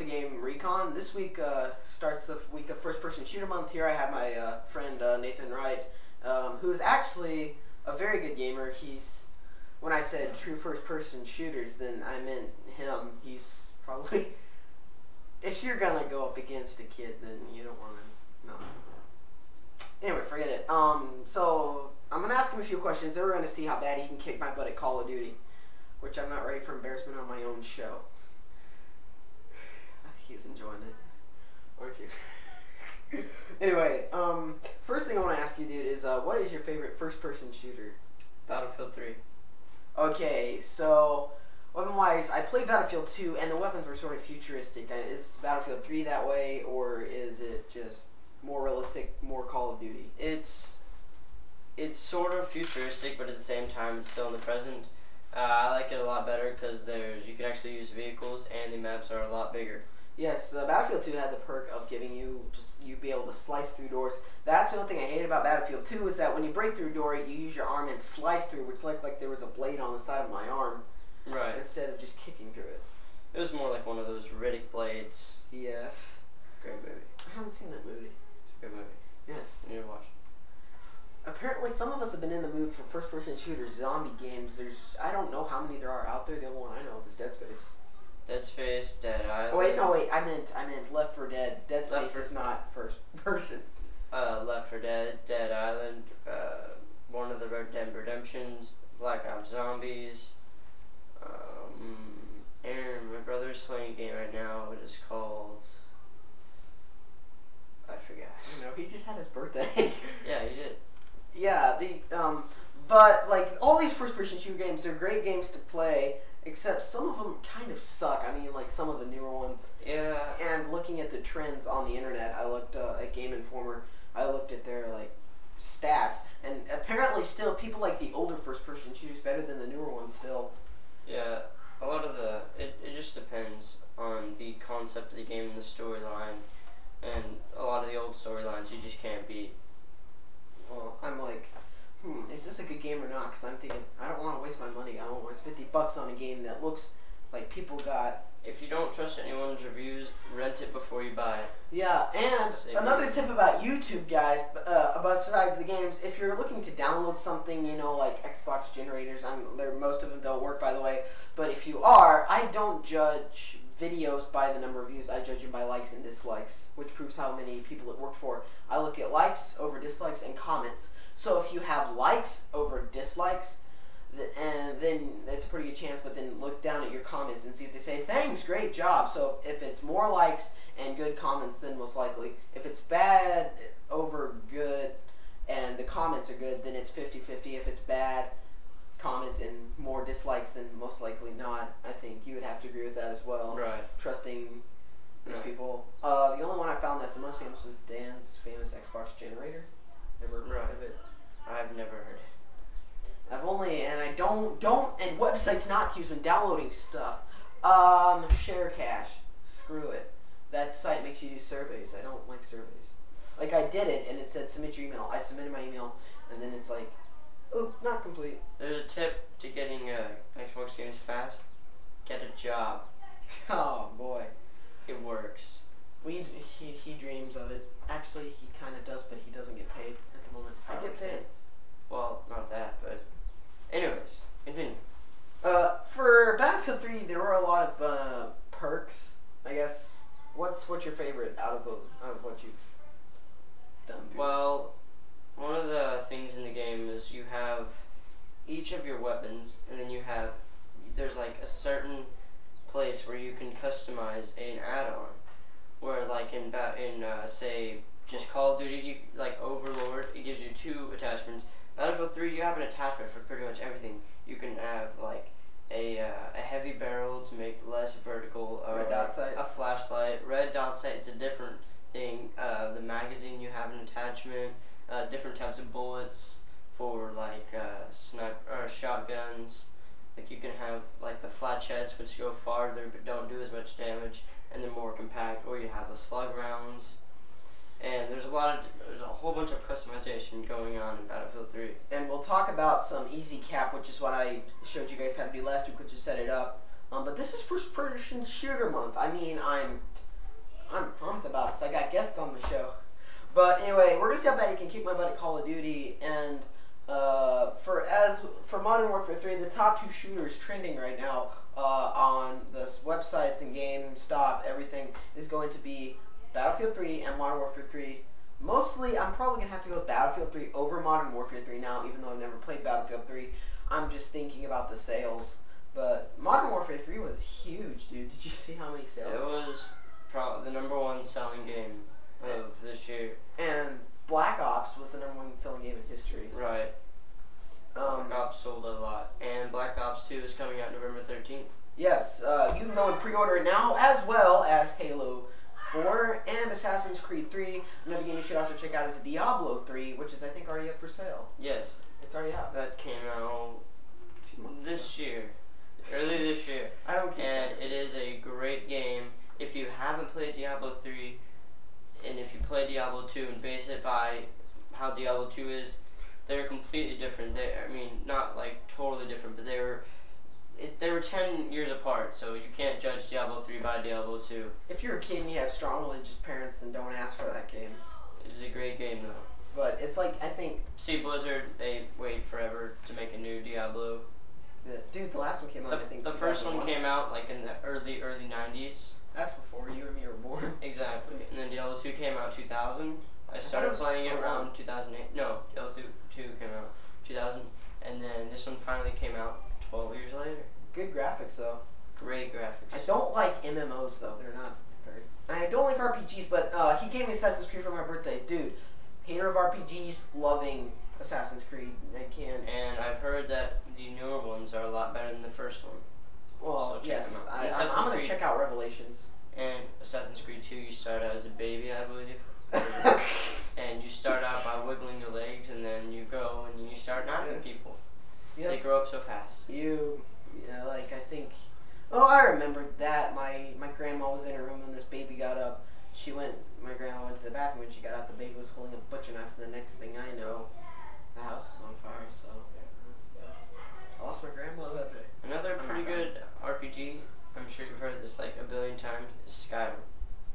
to game Recon. This week starts the week of first-person shooter month. Here I have my friend Nathan Wright, who is actually a very good gamer. When I said true first-person shooters, then I meant him. He's probably, if you're gonna go up against a kid, then you don't want to. No. Anyway, forget it. So I'm gonna ask him a few questions. Then we're gonna see how bad he can kick my butt at Call of Duty, which I'm not ready for embarrassment on my own show. He's enjoying it, aren't you? Anyway, first thing I want to ask you, dude, is what is your favorite first-person shooter? Battlefield 3. Okay, so weapon-wise, I played Battlefield 2, and the weapons were sort of futuristic. Is Battlefield 3 that way, or is it just more realistic, more Call of Duty? It's sort of futuristic, but at the same time, it's still in the present. I like it a lot better because you can actually use vehicles, and the maps are a lot bigger. Yes, Battlefield 2 had the perk of giving you you'd be able to slice through doors. That's the only thing I hated about Battlefield 2 is that when you break through a door, you use your arm and slice through, which looked like there was a blade on the side of my arm. Right. Instead of just kicking through it. It was more like one of those Riddick blades. Yes. Great movie. I haven't seen that movie. It's a good movie. Yes. You need to watch it. Apparently, some of us have been in the mood for first-person shooters, zombie games. I don't know how many there are out there. The only one I know of is Dead Space. Dead Space, Dead Island. Oh wait, no, wait. I meant Left 4 Dead. Dead Space is not first person. Left 4 Dead, Dead Island, one of the Red Dead Redemptions, Black Ops Zombies. Aaron, my brother's playing a game right now. It is called. I forgot. You know, he just had his birthday. Yeah, he did. Yeah, but like all these first-person shooter games, they're great games to play. Except some of them kind of suck. I mean, like some of the newer ones. Yeah. And looking at the trends on the internet, I looked at Game Informer. I looked at their stats, and apparently still people like the older first-person shooters better than the newer ones still. Yeah, a lot of it just depends on the concept of the game and the storyline, and a lot of the old storylines you just can't beat. Well, I'm like, is this a good game or not? Because I'm thinking, I don't want to waste my money. I don't want to waste $50 on a game that looks like people got. If you don't trust anyone's reviews, rent it before you buy it. Yeah, and another tip about YouTube, guys, besides the games, if you're looking to download something, like Xbox generators, most of them don't work, by the way, but if you are, I don't judge videos by the number of views. I judge them by likes and dislikes, which proves how many people it worked for. I look at likes over dislikes and comments. So if you have likes over dislikes, and then it's a pretty good chance, but then look down at your comments and see if they say, thanks, great job. So if it's more likes and good comments, then most likely. If it's bad over good and the comments are good, then it's 50-50. If it's bad comments and more dislikes, then most likely not. I think you would have to agree with that as well. Right. Trusting these people. The only one I found that's the most famous was Dan's famous Xbox generator. Ever heard of it? I've never heard it. I've only, and I don't, and websites not to use when downloading stuff. Share cache. Screw it. That site makes you do surveys. I don't like surveys. Like, I did it, and it said submit your email. I submitted my email, and then it's like, oh, not complete. There's a tip to getting Xbox games fast. Get a job. Oh, boy. It works. He dreams of it. Actually, he kind of does, but he doesn't get paid at the moment. I get paid. Well, not that, but anyways, continue. For Battlefield 3, there were a lot of perks, I guess. What's your favorite out of what you've done? Well, one of the things in the game is you have each of your weapons, and then there's like a certain place where you can customize an add-on. Where like in say just Call of Duty, like Overlord, it gives you 2 attachments. Battlefield 3, you have an attachment for pretty much everything. You can have like a heavy barrel to make less vertical. Red dot sight. A flashlight. Red dot sight. It's a different thing. The magazine, you have an attachment. Different types of bullets for like shotguns. Like you can have like the flatchets, which go farther but don't do as much damage, and they're more compact. Or you have the slug rounds. And there's a whole bunch of customization going on in Battlefield 3. And we'll talk about some easy cap, which is what I showed you guys how to do last week, which is set it up. But this is first-person shooter month. I mean, I'm I'm pumped about this. I got guests on the show. But anyway, we're gonna see how bad he can kick my butt at Call of Duty. And for Modern Warfare 3, the top 2 shooters trending right now on the websites and GameStop, everything is going to be Battlefield 3 and Modern Warfare 3. Mostly, I'm probably gonna have to go with Battlefield 3 over Modern Warfare 3 now, even though I've never played Battlefield 3. I'm just thinking about the sales. But Modern Warfare 3 was huge, dude. Did you see how many sales? It was the #1 selling game of this year. And Black Ops was the #1 selling game in history. Right. Black Ops sold a lot. And Black Ops 2 is coming out November 13th. Yes, you can go and pre-order it now, as well as Halo 4 and Assassin's Creed 3. Another game you should also check out is Diablo 3, which is, I think, already up for sale. Yes. It's already out. That came out 2 months this year. Early this year. I don't care. And it is a great game. If you haven't played Diablo 3, and if you play Diablo 2 and base it by how Diablo 2 is, they're completely different. Not like totally different, but they were 10 years apart, so you can't judge Diablo 3 by Diablo 2. If you're a kid and you have strong religious parents, then don't ask for that game. It was a great game, though. But it's like, I think... See, Blizzard, they wait forever to make a new Diablo. Dude, the last one came out, I think, the first one came out, like, in the early 90s. That's before you and me were born. Exactly. And then Diablo 2 came out 2000. I started playing it around 2008. No, Diablo 2 came out 2000. And then this one finally came out 12 years later. Good graphics, though. Great graphics. I don't like MMOs, though. They're not very... I don't like RPGs, but he gave me Assassin's Creed for my birthday. Dude, hater of RPGs, loving Assassin's Creed. I can't... And I've heard that the newer ones are a lot better than the first one. Well, so yes. I'm going to check out Revelations. And Assassin's Creed 2, you start out as a baby, I believe. And you start out by wiggling your legs, and then you go and you start knifing people. Yep. They grow up so fast. I think... Oh, I remember that. My grandma was in her room when this baby got up. My grandma went to the bathroom when she got out. The baby was holding a butcher knife, and the next thing I know, the house is on fire, so... I lost my grandma that day. Another pretty good RPG, I'm sure you've heard this like a billion times, is Skyrim.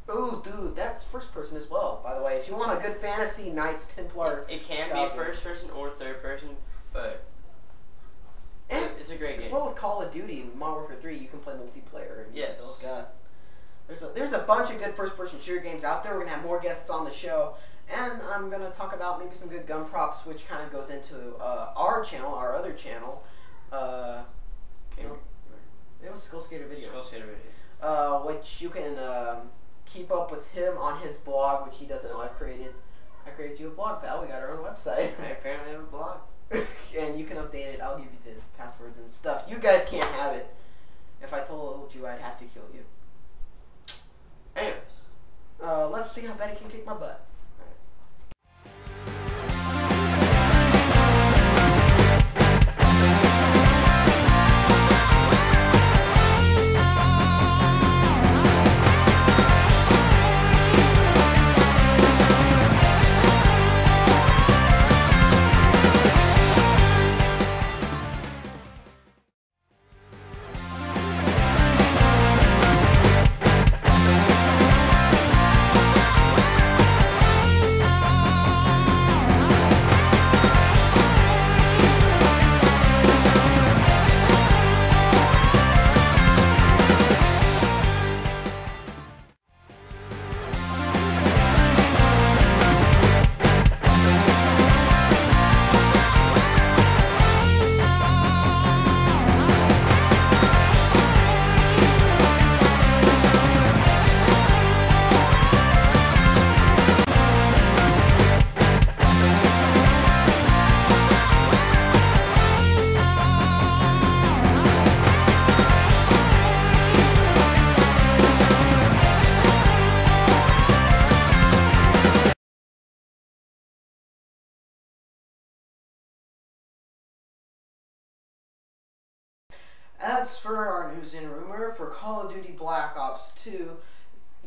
Ooh, dude, that's first person as well, by the way. If you want a good fantasy Knights Templar... It can be first person or third person, but it's a great game. As well with Call of Duty and Modern Warfare 3, you can play multiplayer. And yes. There's a bunch of good first person shooter games out there. We're going to have more guests on the show. And I'm going to talk about maybe some good gun props, which kind of goes into our channel, our other channel. It was Skill Skater Video. Which you can keep up with him on his blog, which he doesn't know I've created. I created you a blog, pal. We got our own website. I apparently have a blog. And you can update it. I'll give you the passwords and stuff. You guys can't have it. If I told you, I'd have to kill you. Anyways. Let's see how bad he can kick my butt. As for our news and rumor, for Call of Duty Black Ops 2,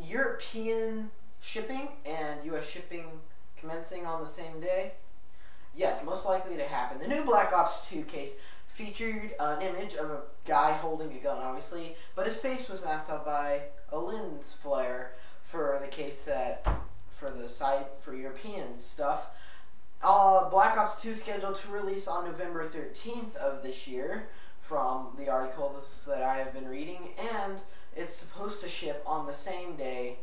European shipping and U.S. shipping commencing on the same day? Yes, most likely to happen. The new Black Ops 2 case featured an image of a guy holding a gun, obviously, but his face was masked out by a lens flare. for the case that for the site for European stuff. Black Ops 2 scheduled to release on November 13th of this year, from the articles that I have been reading, and it's supposed to ship on the same day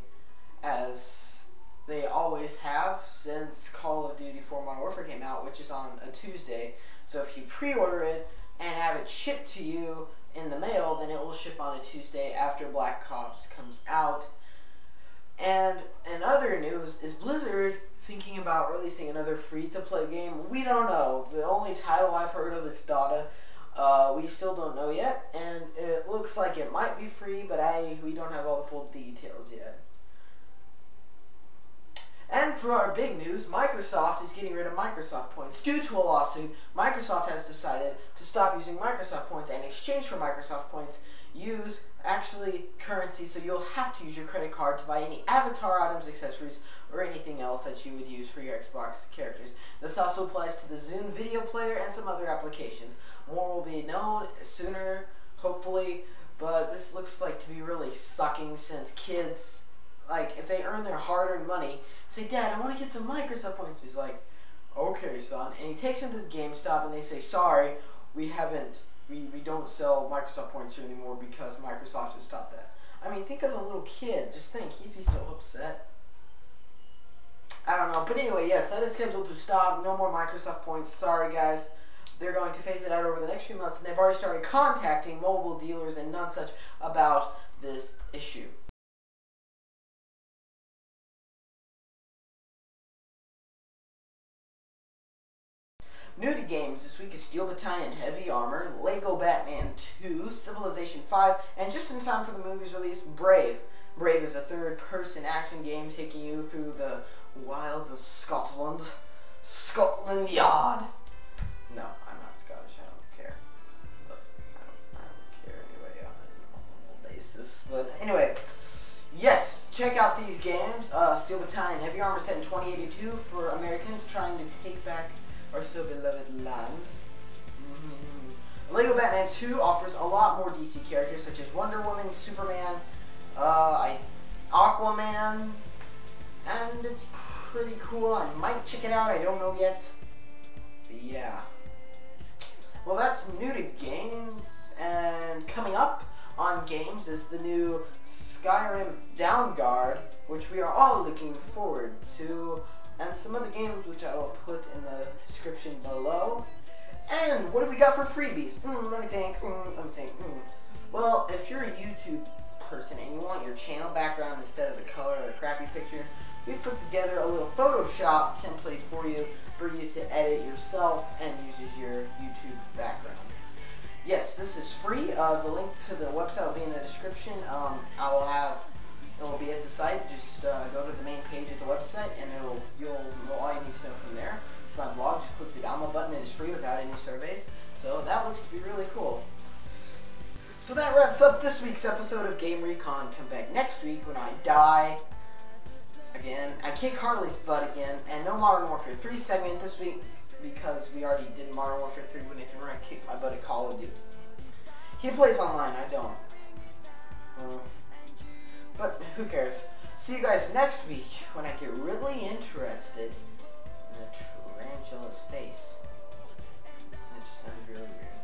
as they always have since Call of Duty 4 Modern Warfare came out, which is on a Tuesday. So if you pre-order it and have it shipped to you in the mail, then it will ship on a Tuesday after Black Ops comes out. And in other news, is Blizzard thinking about releasing another free-to-play game? We don't know. The only title I've heard of is Dota. We still don't know yet, and it looks like it might be free, but we don't have all the full details yet. And for our big news, Microsoft is getting rid of Microsoft points. Due to a lawsuit, Microsoft has decided to stop using Microsoft points, and in exchange for Microsoft points, use actually currency, so you'll have to use your credit card to buy any avatar items, accessories, or anything else that you would use for your Xbox characters. This also applies to the Zune video player and some other applications. More will be known sooner, hopefully, but this looks like to be really sucking, since kids, like, if they earn their hard-earned money, say, Dad, I want to get some Microsoft points. He's like, okay, son. And he takes them to the GameStop, and they say, sorry, we don't sell Microsoft points here anymore because Microsoft has stopped that. I mean, think of the little kid. Just think, he'd be so upset. I don't know. But anyway, yes, that is scheduled to stop. No more Microsoft points. Sorry, guys. They're going to phase it out over the next few months, and they've already started contacting mobile dealers and none such about this issue. New to games this week is Steel Battalion Heavy Armor, Lego Batman 2, Civilization 5, and just in time for the movie's release, Brave. Brave is a third-person action game taking you through the wilds of Scotland. Scotland Yard! No, I'm not Scottish, I don't care. But I don't care anyway on a normal basis. But anyway, yes, check out these games. Steel Battalion Heavy Armor set in 2082 for Americans trying to take back our so beloved land. Lego Batman 2 offers a lot more DC characters such as Wonder Woman, Superman, Aquaman, and it's pretty cool. I might check it out, I don't know yet. But yeah. Well, that's new to games, and coming up on games is the new Skyrim Downguard, which we are all looking forward to, and some other games which I will put in the description below. And what have we got for freebies? Let me think. Well, if you're a YouTube person and you want your channel background instead of a color or a crappy picture, we've put together a little Photoshop template for you to edit yourself and use as your YouTube background. Yes, this is free. The link to the website will be in the description. It will be at the site. Just go to the main page of the website, and you'll know all you need to know from there. It's my blog. Just click the download button. It is free without any surveys. So that looks to be really cool. So that wraps up this week's episode of Game Recon. Come back next week when I die again. I kick Harley's butt again, and no Modern Warfare 3 segment this week because we already did Modern Warfare 3 with Nathan Wright. Kicked my butt at Call of Duty. He plays online. I don't. But who cares? See you guys next week when I get really interested in a tarantula's face. That just sounded really weird.